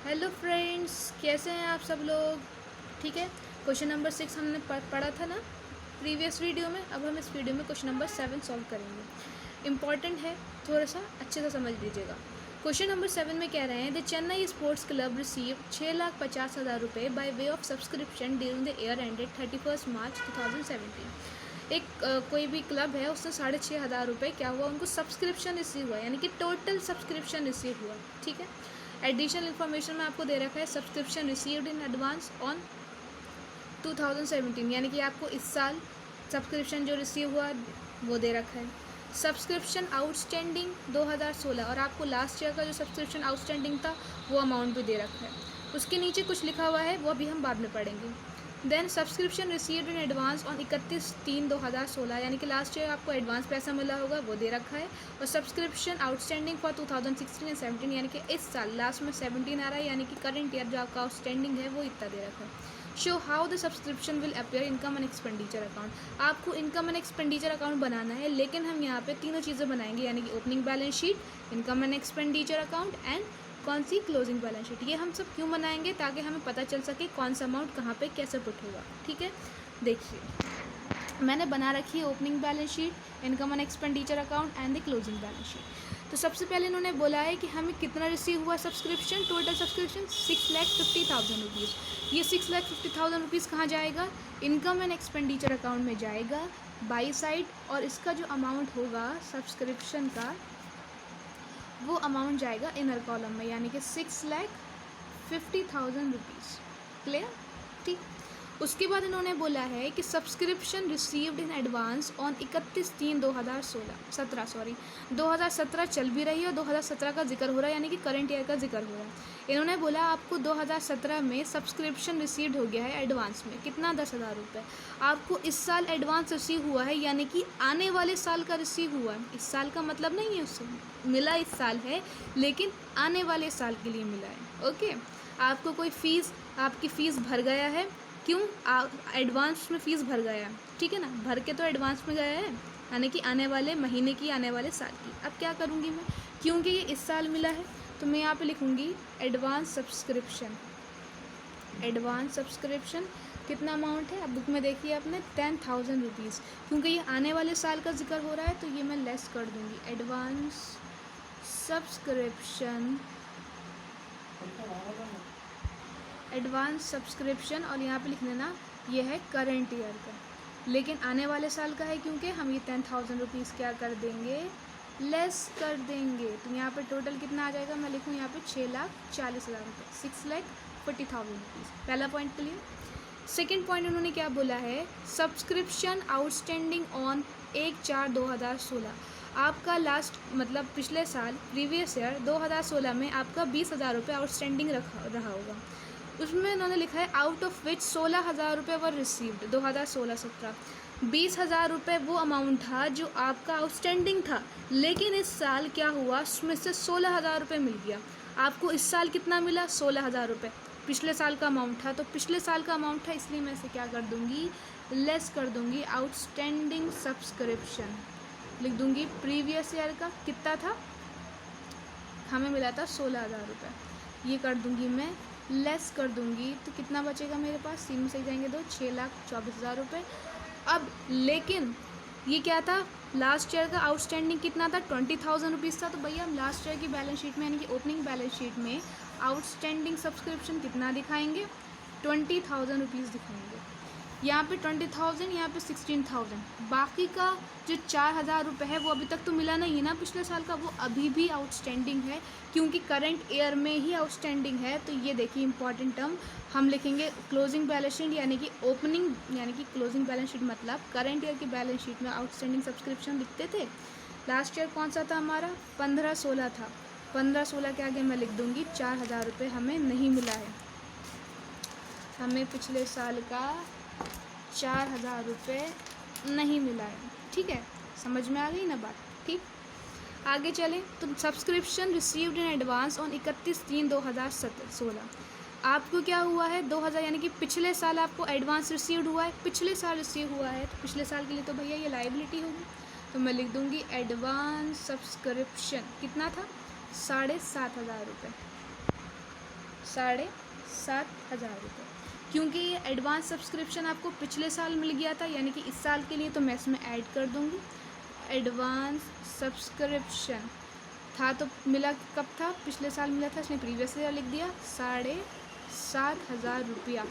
Hello friends, कैसे हैं आप सब लोग। ठीक है, क्वेश्चन नंबर 6 हमने पढ़ा था ना प्रीवियस वीडियो में। अब हम इस वीडियो में क्वेश्चन नंबर 7 सॉल्व करेंगे। इम्पॉर्टेंट है, थोड़ा सा अच्छे से समझ लीजिएगा। क्वेश्चन नंबर 7 में कह रहे हैं the Chennai sports club receive 6,50,000 रुपये by way of subscription during the year ended 31 मार्च 2017। एक कोई भी क्लब है, उससे 6,500 रुपये क्या हुआ, उनको सब्सक्रिप्शन रिसीव हुआ, यानी कि टोटल सब्सक्रिप्शन रिसीव हुआ। ठीक है, एडिशनल इन्फॉर्मेशन में आपको दे रखा है subscription received in advance on 2017, यानी कि आपको इस साल सब्सक्रिप्शन जो रिसीव हुआ वो दे रखा है। सब्सक्रिप्शन आउटस्टैंडिंग 2016, और आपको लास्ट ईयर का जो सब्सक्रिप्शन आउटस्टैंडिंग था वो अमाउंट भी दे रखा है। उसके नीचे कुछ लिखा हुआ है, वो अभी हम बाद में पढ़ेंगे। Then subscription received in advance on 31/3/2016, यानी कि लास्ट ईयर आपको एडवांस पैसा मिला होगा वो दे रखा है। और सब्सक्रिप्शन आउटस्टैंडिंग फॉर 2016 एंड 17, यानी कि इस साल लास्ट में 17 आ रहा है, यानी कि करंट ईयर जो आपका आउटस्टैंडिंग है वो इतना दे रखा है। Show how the subscription will appear income and expenditure account. आपको इनकम एंड एक्सपेंडिचर अकाउंट बनाना है, लेकिन हम यहाँ पे तीनों चीज़ें बनाएंगे, यानी कि opening balance sheet, income and expenditure account and कौन सी क्लोजिंग बैलेंस शीट। ये हम सब क्यों बनाएंगे, ताकि हमें पता चल सके कौन सा अमाउंट कहाँ पे कैसे पुट होगा। ठीक है, देखिए मैंने बना रखी है opening balance sheet, income and expenditure account and the closing balance sheet. तो सबसे पहले इन्होंने बोला है कि हमें कितना रिसीव हुआ सब्सक्रिप्शन, टोटल सब्सक्रिप्शन 6,50,000 रुपीज़। ये 6,50,000 रुपीज़ कहाँ जाएगा, इनकम एंड एक्सपेंडिचर अकाउंट में जाएगा बाई साइड, और इसका जो अमाउंट होगा सब्सक्रिप्शन का वो अमाउंट जाएगा इनर कॉलम में, यानी कि 6,50,000 रुपीज़। क्लियर, ठीक। उसके बाद इन्होंने बोला है कि subscription received in advance on 2017 चल भी रही है और 2017 का जिक्र हो रहा है, यानी कि करंट ईयर का जिक्र हो रहा है। इन्होंने बोला आपको 2017 में सब्सक्रिप्शन रिसीव्ड हो गया है एडवांस में, कितना 10,000 रुपये। आपको इस साल एडवांस रिसीव हुआ है, यानी कि आने वाले साल का रिसीव हुआ है। इस साल का मतलब नहीं है, उससे मिला इस साल है, लेकिन आने वाले साल के लिए मिला है। ओके, आपको कोई फ़ीस, आपकी फ़ीस भर गया है, क्यों, एडवांस में फ़ीस भर गया है, ठीक है ना, भर के तो एडवांस में गया है, यानी कि आने वाले महीने की, आने वाले साल की। अब क्या करूँगी मैं, क्योंकि ये इस साल मिला है तो मैं यहाँ पे लिखूँगी एडवांस सब्सक्रिप्शन। एडवांस सब्सक्रिप्शन कितना अमाउंट है, अब बुक में देखिए आपने 10,000 रुपीज़। क्योंकि ये आने वाले साल का जिक्र हो रहा है तो ये मैं लेस कर दूँगी, एडवांस सब्सक्रिप्शन, एडवांस सब्सक्रिप्शन, और यहाँ पे लिख देना ये है करंट ईयर का, लेकिन आने वाले साल का है, क्योंकि हम ये 10,000 रुपीज़ क्या कर देंगे, लेस कर देंगे। तो यहाँ पे टोटल कितना आ जाएगा, मैं लिखूँ यहाँ पे 6,40,000 रुपये, 6,40,000 रुपीज़। पहला पॉइंट क्लियर। सेकेंड पॉइंट उन्होंने क्या बोला है, सब्सक्रिप्शन आउटस्टैंडिंग ऑन 1/4/2016। आपका लास्ट मतलब पिछले साल प्रीवियस ईयर 2016 में आपका 20,000 रुपये आउटस्टैंडिंग रहा होगा। उसमें उन्होंने लिखा है आउट ऑफ विच 16,000 रुपये वर रिसीव्ड 2016-17। 20,000 रुपये वो अमाउंट था जो आपका आउटस्टैंडिंग था, लेकिन इस साल क्या हुआ, उसमें से 16,000 रुपये मिल गया। आपको इस साल कितना मिला, 16,000 रुपये। पिछले साल का अमाउंट था, तो पिछले साल का अमाउंट था, इसलिए मैं इसे क्या कर दूँगी, लेस कर दूँगी। आउटस्टैंडिंग सब्सक्रिप्शन लिख दूँगी, प्रीवियस ईयर का कितना था, हमें मिला था 16,000 रुपये, ये कर दूँगी मैं, लेस कर दूँगी, तो कितना बचेगा मेरे पास, तीन से जाएंगे दो, 6,24,000 रुपये। अब लेकिन ये क्या था, लास्ट ईयर का आउटस्टैंडिंग कितना था, 20,000 रुपीज़ था। तो भैया हम लास्ट ईयर की बैलेंस शीट में, यानी कि ओपनिंग बैलेंस शीट में आउटस्टैंडिंग सब्सक्रिप्शन कितना दिखाएंगे, 20,000 रुपीज़ दिखाएंगे। यहाँ पे 20,000, यहाँ पे 16,000, बाकी का जो 4,000 रुपये है वो अभी तक तो मिला नहीं है ना पिछले साल का, वो अभी भी आउटस्टैंडिंग है, क्योंकि करंट ईयर में ही आउटस्टैंडिंग है। तो ये देखिए इंपॉर्टेंट टर्म हम लिखेंगे, क्लोजिंग बैलेंस शीट, यानी कि ओपनिंग, यानी कि क्लोजिंग बैलेंस शीट मतलब करंट ईयर की बैलेंस शीट में आउटस्टैंडिंग सब्सक्रिप्शन लिखते थे। लास्ट ईयर कौन सा था हमारा, 15-16 था, 15-16 के आगे मैं लिख दूँगी 4,000 रुपये हमें नहीं मिला है, हमें पिछले साल का 4,000 रुपये नहीं मिला है। ठीक है, समझ में आ गई ना बात, ठीक। आगे चलें तो subscription received in advance on 31/3/2016। आपको क्या हुआ है, 2000, यानी कि पिछले साल आपको एडवांस रिसीव्ड हुआ है, पिछले साल रिसीव हुआ है, तो पिछले साल के लिए तो भैया ये लायबिलिटी होगी, तो मैं लिख दूँगी एडवांस सब्सक्रिप्शन कितना था, 7,500 रुपये, 7,500 रुपये। क्योंकि ये एडवांस सब्सक्रिप्शन आपको पिछले साल मिल गया था, यानी कि इस साल के लिए, तो मैं इसमें ऐड कर दूँगी। एडवांस सब्सक्रिप्शन था तो मिला कब था, पिछले साल मिला था, इसने प्रीवियस ईयर लिख दिया 7,500 रुपया।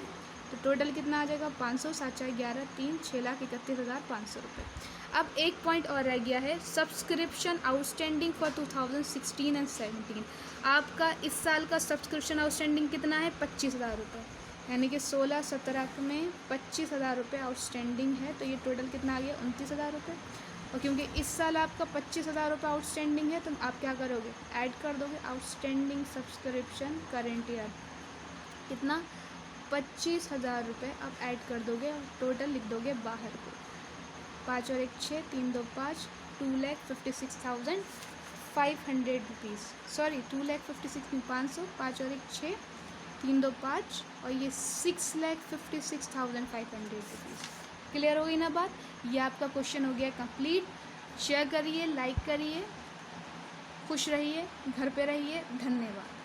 तो टोटल कितना आ जाएगा, 500, 7 4 11 3 6,31,500 रुपये। अब एक पॉइंट और रह गया है, सब्सक्रिप्शन आउटस्टैंडिंग फॉर 2016 एंड 17। आपका इस साल का सब्सक्रिप्शन आउटस्टैंडिंग कितना है, 25,000 रुपये, यानी कि 16-17 में 25,000 रुपये आउटस्टैंडिंग है। तो ये टोटल कितना आ गया, 29,000 रुपये। और क्योंकि इस साल आपका 25,000 रुपये आउटस्टैंडिंग है, तो आप क्या करोगे, ऐड कर दोगे आउटस्टैंडिंग सब्सक्रिप्शन करेंट ईयर, कितना, 25,000 रुपये आप ऐड कर दोगे और टोटल लिख दोगे बाहर को। 5 और 1 6, 3 2 5, 2,56,500 रुपीज़, सॉरी 2,56,500, 5 और 1 6, 3 2 5, और ये 6,56,500 रुपीज़। क्लियर हो गई ना बात। ये आपका क्वेश्चन हो गया कंप्लीट। शेयर करिए, लाइक करिए, खुश रहिए, घर पे रहिए, धन्यवाद।